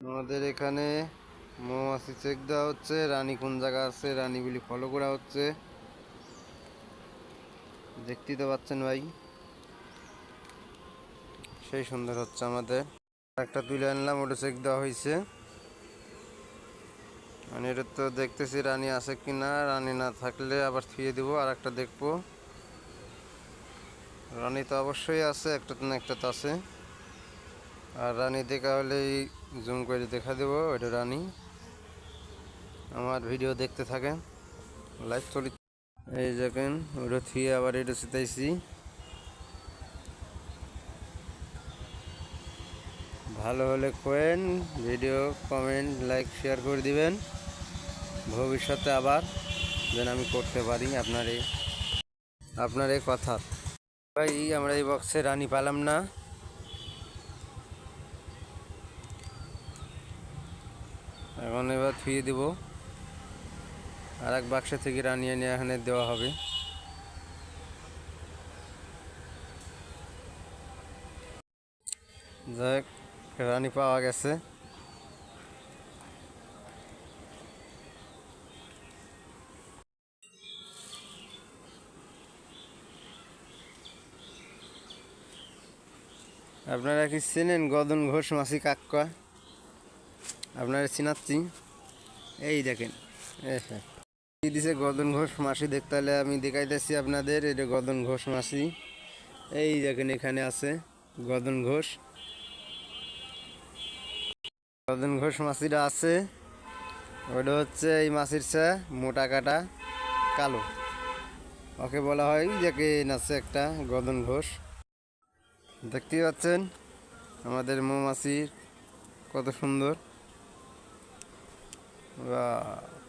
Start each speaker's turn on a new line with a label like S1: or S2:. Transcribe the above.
S1: আমাদের এখানে মৌমাছি চেক দেওয়া হচ্ছে, রানী কোন জায়গা আছে রানীগুলি ফলো করা হচ্ছে। দেখতেই তো পাচ্ছেন ভাই, সেই সুন্দর হচ্ছে। আমাদের একটা তুলে আনলাম, ওটা চেক দেওয়া হয়েছে। মানে এটা তো দেখতেছি রানী আছে কিনা, রানী না থাকলে আবার থুয়ে দিব, আর একটা দেখবো। রানী তো অবশ্যই আছে, একটা তো না একটা তো আছে। আর রানী দেখা হলেই জুম করে দেখা দেবো ওইটা রানী। আমার ভিডিও দেখতে থাকেন, লাইভ চলি। এই দেখেন ওটা থুয়ে আবার এটা চিতাইছি। ভালো হলে কোয়েন, ভিডিও কমেন্ট লাইক শেয়ার করে দিবেন, ভবিষ্যতে আবার যেন আমি করতে পারি আপনার এই কথা। ভাই আমরা এই বক্সে রানী পেলাম না, এখন এবার থুয়ে দিব। আর এক বাক্সে থেকে রানী এনে এখানে দেওয়া হবে। যাক, রানী পাওয়া গেছে। আপনারা কি চেনেন গদন ঘোষ মাসি কাক্কা? আপনারা চিনাচ্ছি, এই দেখেন দিছে গদন ঘোষ মাসি। দেখতে হলে আমি দেখাইতেছি আপনাদের, এটা গদন ঘোষ মাসি। এই দেখেন এখানে আছে গদন ঘোষ। গদন ঘোষ মাছিটা আছে, ওটা হচ্ছে এই মাছির চেয়ে মোটা কাটা কালো, ওকে বলা হয় যাকে নাচে একটা গদন ঘোষ। দেখতেই পাচ্ছেন আমাদের মৌমাছি কত সুন্দর। বাহ।